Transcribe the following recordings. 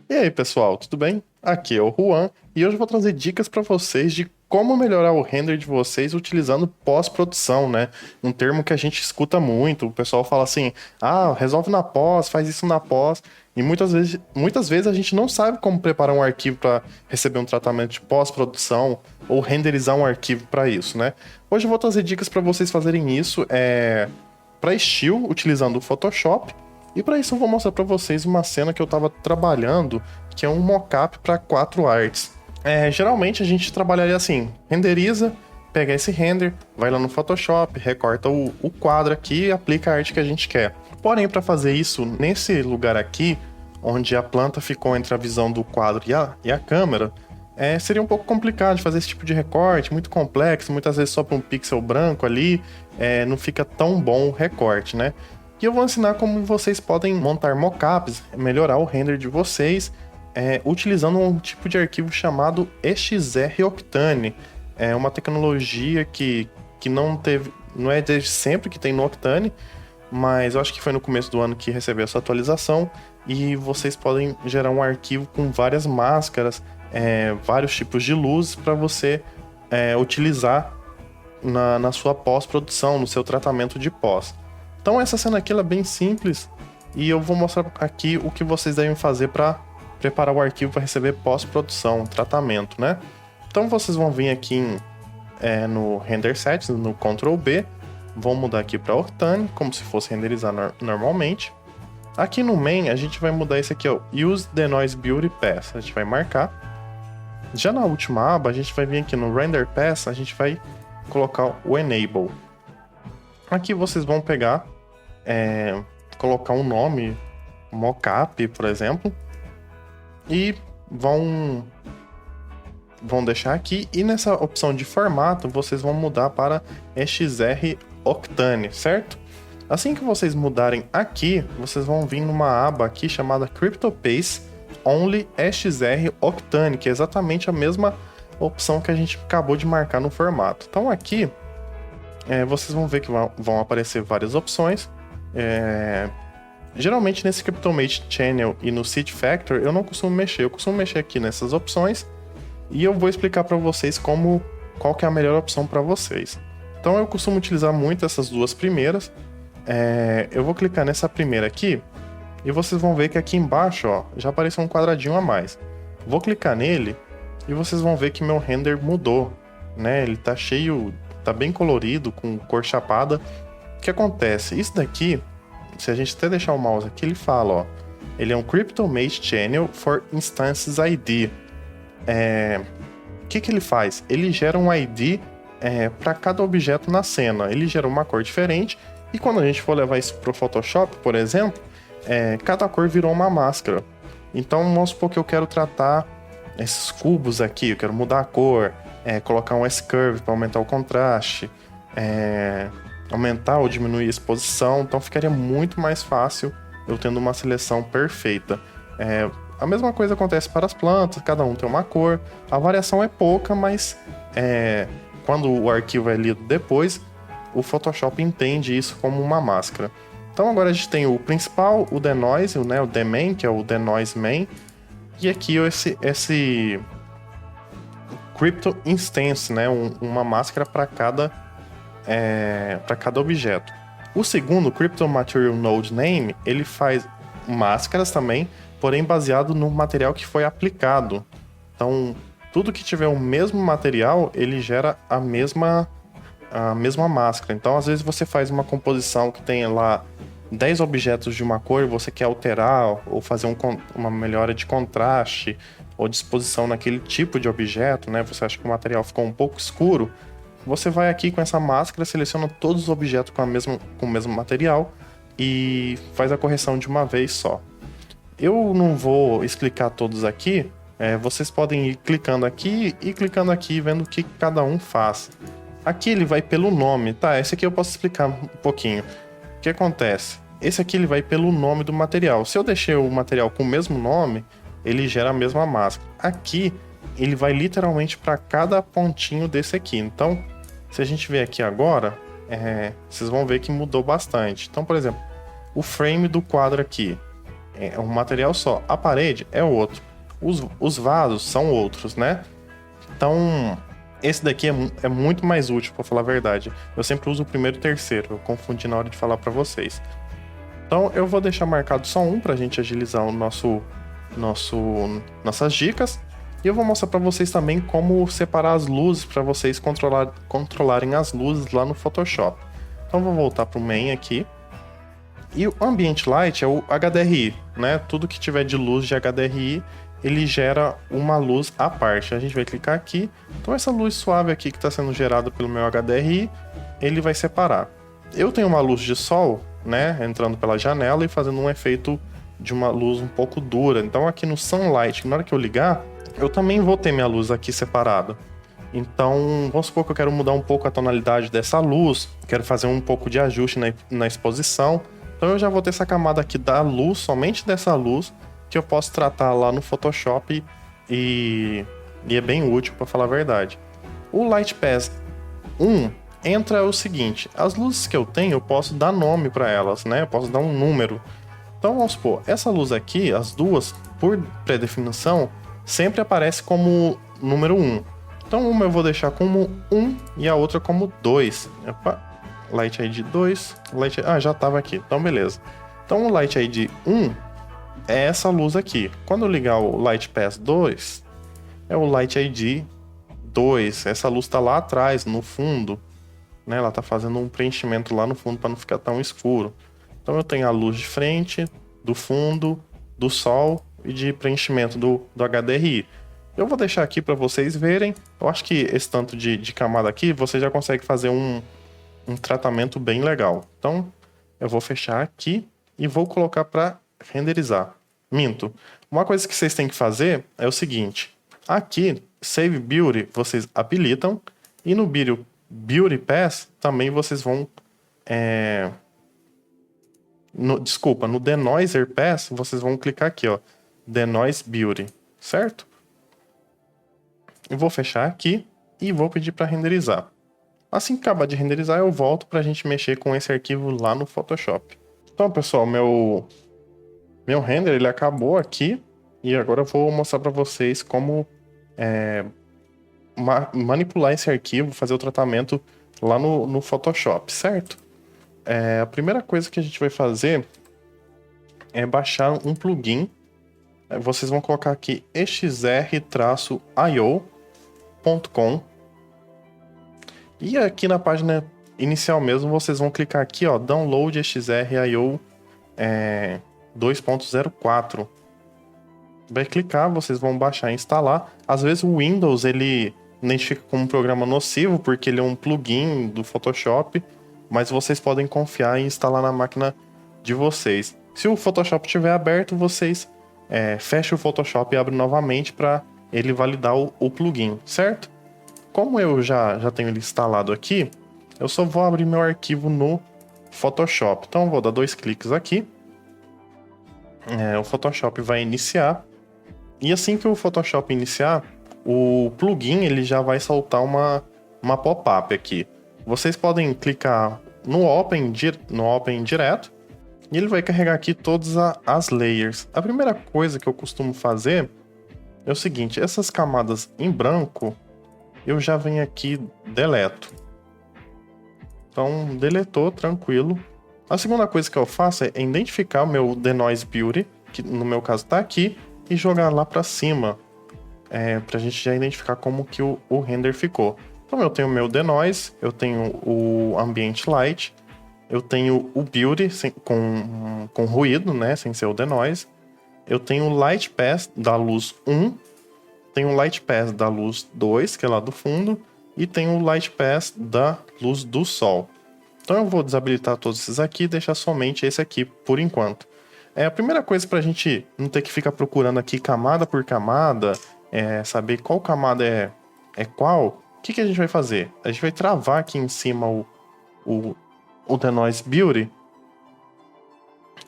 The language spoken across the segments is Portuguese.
E aí pessoal, tudo bem? Aqui é o Juan e hoje eu vou trazer dicas para vocês de como melhorar o render de vocês utilizando pós-produção, né? Um termo que a gente escuta muito, o pessoal fala assim, resolve na pós, faz isso na pós, e muitas vezes a gente não sabe como preparar um arquivo para receber um tratamento de pós-produção ou renderizar um arquivo para isso, né? Hoje eu vou trazer dicas para vocês fazerem isso para estilo, utilizando o Photoshop. E para isso eu vou mostrar para vocês uma cena que eu estava trabalhando, que é um mockup para 4 arts. Geralmente a gente trabalharia assim, renderiza, pega esse render, vai lá no Photoshop, recorta o quadro aqui e aplica a arte que a gente quer. Porém, para fazer isso nesse lugar aqui, onde a planta ficou entre a visão do quadro e a câmera, seria um pouco complicado de fazer esse tipo de recorte, muito complexo, muitas vezes só para um pixel branco ali, não fica tão bom o recorte, né? E eu vou ensinar como vocês podem montar mockups, melhorar o render de vocês, utilizando um tipo de arquivo chamado EXR Octane. É uma tecnologia que não é desde sempre que tem no Octane, mas eu acho que foi no começo do ano que recebeu essa atualização, e vocês podem gerar um arquivo com várias máscaras, vários tipos de luz para você utilizar na sua pós-produção, no seu tratamento de pós. Então essa cena aqui ela é bem simples e eu vou mostrar aqui o que vocês devem fazer para preparar o arquivo para receber pós-produção, tratamento, né? Então vocês vão vir aqui no Render Settings, no Ctrl B, vão mudar aqui para Octane, como se fosse renderizar normalmente. Aqui no Main a gente vai mudar esse aqui, ó, Use Denoise Beauty Path, a gente vai marcar. Já na última aba a gente vai vir aqui no Render Path, a gente vai colocar o Enable. Aqui vocês vão pegar, colocar um nome, mockup, por exemplo, e vão deixar aqui, e nessa opção de formato vocês vão mudar para EXR Octane, certo? Assim que vocês mudarem aqui, vocês vão vir numa aba aqui chamada CryptoPaste Only EXR Octane, que é exatamente a mesma opção que a gente acabou de marcar no formato. Então aqui vocês vão ver que vão aparecer várias opções. Geralmente nesse CryptoMate Channel e no Seed Factor eu não costumo mexer, eu costumo mexer aqui nessas opções e eu vou explicar para vocês qual que é a melhor opção para vocês. Então eu costumo utilizar muito essas duas primeiras. Eu vou clicar nessa primeira aqui e vocês vão ver que aqui embaixo, ó, já apareceu um quadradinho a mais. Vou clicar nele e vocês vão ver que meu render mudou, né? Ele tá cheio, tá bem colorido, com cor chapada. O que acontece? Isso daqui, se a gente até deixar o mouse aqui, ele fala, ó, ele é um CryptoMate Channel for Instances ID. O que ele faz? Ele gera um ID para cada objeto na cena. Ele gera uma cor diferente e quando a gente for levar isso para o Photoshop, por exemplo, cada cor virou uma máscara. Então, vamos supor que eu quero tratar esses cubos aqui, eu quero mudar a cor, colocar um S-Curve para aumentar o contraste, aumentar ou diminuir a exposição, então ficaria muito mais fácil eu tendo uma seleção perfeita. A mesma coisa acontece para as plantas, cada um tem uma cor, a variação é pouca, mas quando o arquivo é lido depois, o Photoshop entende isso como uma máscara. Então agora a gente tem o principal, o Denoise, né, o Demain, que é o Denoise Main, e aqui esse Crypto Instance, né, uma máscara para cada objeto. O segundo, Crypto Material Node Name, ele faz máscaras também, porém baseado no material que foi aplicado. Então, tudo que tiver o mesmo material, ele gera a mesma máscara. Então, às vezes você faz uma composição que tenha lá 10 objetos de uma cor, você quer alterar ou fazer uma melhora de contraste ou disposição naquele tipo de objeto, né? Você acha que o material ficou um pouco escuro, você vai aqui com essa máscara, seleciona todos os objetos com o mesmo material e faz a correção de uma vez só. Eu não vou explicar todos aqui, vocês podem ir clicando aqui e clicando aqui, vendo o que cada um faz. Aqui ele vai pelo nome, tá? Esse aqui eu posso explicar um pouquinho. O que acontece? Esse aqui ele vai pelo nome do material. Se eu deixei o material com o mesmo nome, ele gera a mesma máscara. Aqui, ele vai literalmente para cada pontinho desse aqui. Então, se a gente ver aqui agora, vocês vão ver que mudou bastante. Então, por exemplo, o frame do quadro aqui é um material só, a parede é outro, os vasos são outros, né? Então, esse daqui é muito mais útil, pra falar a verdade. Eu sempre uso o primeiro e o terceiro, eu confundi na hora de falar pra vocês. Então, eu vou deixar marcado só um pra gente agilizar o nossas dicas. E eu vou mostrar pra vocês também como separar as luzes para vocês controlarem as luzes lá no Photoshop. Então, vou voltar pro main aqui. E o Ambient Light é o HDRI, né? Tudo que tiver de luz de HDRI, ele gera uma luz à parte. A gente vai clicar aqui. Então essa luz suave aqui que está sendo gerada pelo meu HDRI, ele vai separar. Eu tenho uma luz de sol, né? Entrando pela janela e fazendo um efeito de uma luz um pouco dura. Então aqui no Sunlight, na hora que eu ligar, eu também vou ter minha luz aqui separada. Então, vamos supor que eu quero mudar um pouco a tonalidade dessa luz, quero fazer um pouco de ajuste na exposição. Então eu já vou ter essa camada aqui da luz, somente dessa luz, que eu posso tratar lá no Photoshop e é bem útil para falar a verdade. O Light Pass 1 entra o seguinte, as luzes que eu tenho eu posso dar nome para elas, né? Eu posso dar um número. Então vamos supor, essa luz aqui, as duas, por predefinição, sempre aparece como número 1. Então uma eu vou deixar como 1 e a outra como 2. Opa. Light ID 2, já estava aqui, então beleza. Então o Light ID 1 é essa luz aqui. Quando eu ligar o Light Pass 2, é o Light ID 2. Essa luz está lá atrás, no fundo, né? Ela está fazendo um preenchimento lá no fundo para não ficar tão escuro. Então eu tenho a luz de frente, do fundo, do sol e de preenchimento do HDRI. Eu vou deixar aqui para vocês verem. Eu acho que esse tanto de camada aqui, você já consegue fazer um tratamento bem legal. Então, eu vou fechar aqui e vou colocar para renderizar. Minto. Uma coisa que vocês têm que fazer é o seguinte. Aqui, Save Beauty, vocês habilitam. E no Beauty Pass, também vocês vão... no Denoiser Pass, vocês vão clicar aqui, ó. Denoise Beauty, certo? Eu vou fechar aqui e vou pedir para renderizar. Assim que acabar de renderizar, eu volto para a gente mexer com esse arquivo lá no Photoshop. Então, pessoal, meu render ele acabou aqui e agora eu vou mostrar para vocês como manipular esse arquivo, fazer o tratamento lá no Photoshop, certo? A primeira coisa que a gente vai fazer é baixar um plugin. Vocês vão colocar aqui xr-io.com. E aqui na página inicial mesmo, vocês vão clicar aqui, ó, Download XR.io 2.04. Vai clicar, vocês vão baixar e instalar. Às vezes o Windows, ele identifica como um programa nocivo, porque ele é um plugin do Photoshop, mas vocês podem confiar e instalar na máquina de vocês. Se o Photoshop estiver aberto, vocês fecham o Photoshop e abrem novamente para ele validar o plugin, certo? Como eu já tenho ele instalado aqui, eu só vou abrir meu arquivo no Photoshop. Então eu vou dar 2 cliques aqui. O Photoshop vai iniciar. E assim que o Photoshop iniciar, o plugin ele já vai soltar uma pop-up aqui. Vocês podem clicar no Open direto. E ele vai carregar aqui todas as layers. A primeira coisa que eu costumo fazer é o seguinte. Essas camadas em branco, eu já venho aqui, deleto. Então, deletou, tranquilo. A segunda coisa que eu faço é identificar o meu Denoise Beauty, que no meu caso está aqui, e jogar lá para cima, para a gente já identificar como que o render ficou. Então eu tenho o meu Denoise, eu tenho o Ambient Light, eu tenho o Beauty com ruído, né, sem ser o Denoise. Eu tenho o Light Pass da luz 1, tem o Light Pass da luz 2, que é lá do fundo, e tem o Light Pass da luz do sol. Então eu vou desabilitar todos esses aqui e deixar somente esse aqui por enquanto. A primeira coisa para a gente não ter que ficar procurando aqui camada por camada, saber qual camada é qual, o que a gente vai fazer? A gente vai travar aqui em cima o Denoise Beauty.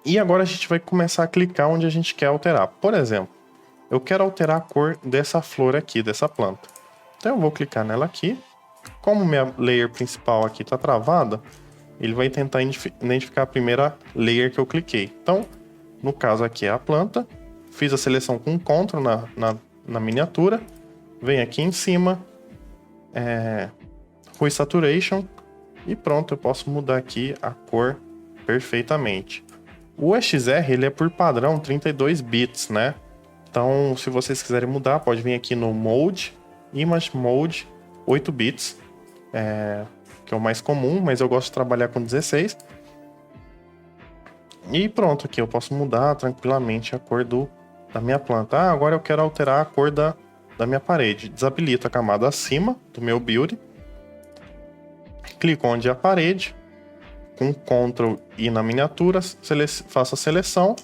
E agora a gente vai começar a clicar onde a gente quer alterar. Por exemplo, eu quero alterar a cor dessa flor aqui, dessa planta. Então eu vou clicar nela aqui Como minha layer principal aqui está travada, ele vai tentar identificar a primeira layer que eu cliquei. Então, no caso aqui é a planta, fiz a seleção com Ctrl na miniatura, venho aqui em cima, Hue Saturation, e pronto, eu posso mudar aqui a cor perfeitamente. O EXR, ele é por padrão 32 bits, né? Então, se vocês quiserem mudar, pode vir aqui no Mode, Image Mode, 8 bits, que é o mais comum, mas eu gosto de trabalhar com 16. E pronto, aqui eu posso mudar tranquilamente a cor da minha planta. Ah, agora eu quero alterar a cor da minha parede. Desabilito a camada acima do meu build. Clico onde é a parede. Com Ctrl I na miniatura, faço a seleção.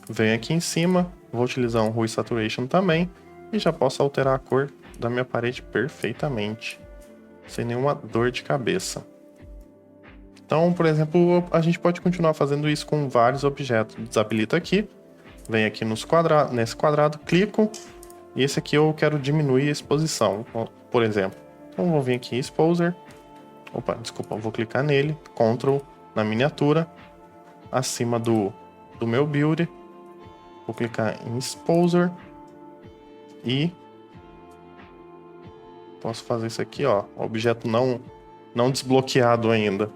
Venho aqui em cima. Vou utilizar um Hue Saturation também. E já posso alterar a cor da minha parede perfeitamente. Sem nenhuma dor de cabeça. Então, por exemplo, a gente pode continuar fazendo isso com vários objetos. Desabilita aqui, vem aqui nesse quadrado, clico, e esse aqui eu quero diminuir a exposição, por exemplo. Então, vou vir aqui em Exposer, vou clicar nele, Ctrl na miniatura, acima do meu build, vou clicar em Exposer, e posso fazer isso aqui, ó, objeto não desbloqueado ainda.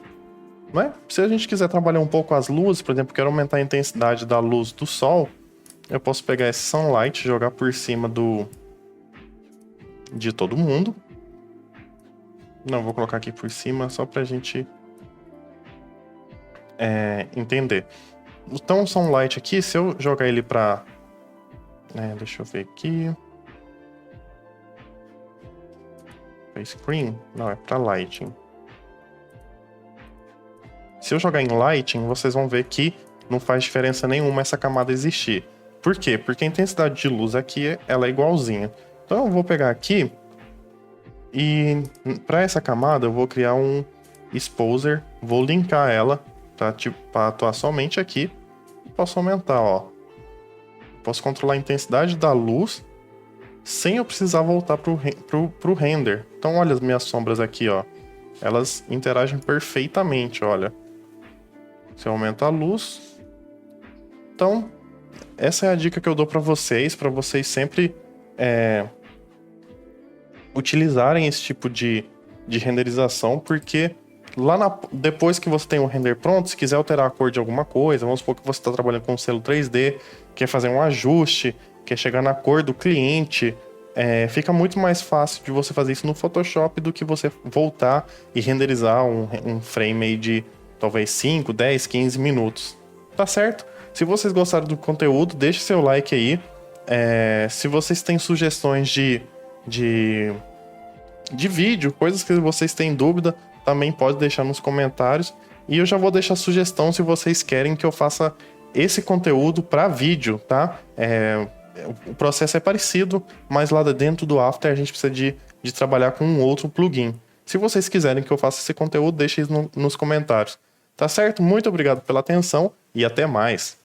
Né? Se a gente quiser trabalhar um pouco as luzes, por exemplo, quero aumentar a intensidade da luz do sol, eu posso pegar esse Sunlight e jogar por cima de todo mundo. Não, vou colocar aqui por cima só pra gente entender. Então o Sunlight aqui, se eu jogar ele pra... deixa eu ver aqui... Pra Screen? Não, é pra Lighting. Se eu jogar em Lighting, vocês vão ver que não faz diferença nenhuma essa camada existir. Por quê? Porque a intensidade de luz aqui ela é igualzinha. Então eu vou pegar aqui e para essa camada eu vou criar um Exposer, vou linkar ela para atuar somente aqui. Posso aumentar, ó. Posso controlar a intensidade da luz sem eu precisar voltar pro render. Então olha as minhas sombras aqui, ó. Elas interagem perfeitamente, olha. Se eu aumento a luz. Então, essa é a dica que eu dou para vocês sempre utilizarem esse tipo de renderização, porque depois que você tem um render pronto, se quiser alterar a cor de alguma coisa, vamos supor que você está trabalhando com um selo 3D, quer fazer um ajuste, quer chegar na cor do cliente, fica muito mais fácil de você fazer isso no Photoshop do que você voltar e renderizar um frame aí de talvez 5, 10, 15 minutos. Tá certo? Se vocês gostaram do conteúdo, deixe seu like aí. Se vocês têm sugestões de vídeo, coisas que vocês têm dúvida, também pode deixar nos comentários. E eu já vou deixar sugestão se vocês querem que eu faça esse conteúdo para vídeo, tá? O processo é parecido, mas lá dentro do After a gente precisa de trabalhar com um outro plugin. Se vocês quiserem que eu faça esse conteúdo, deixem nos comentários. Tá certo? Muito obrigado pela atenção e até mais.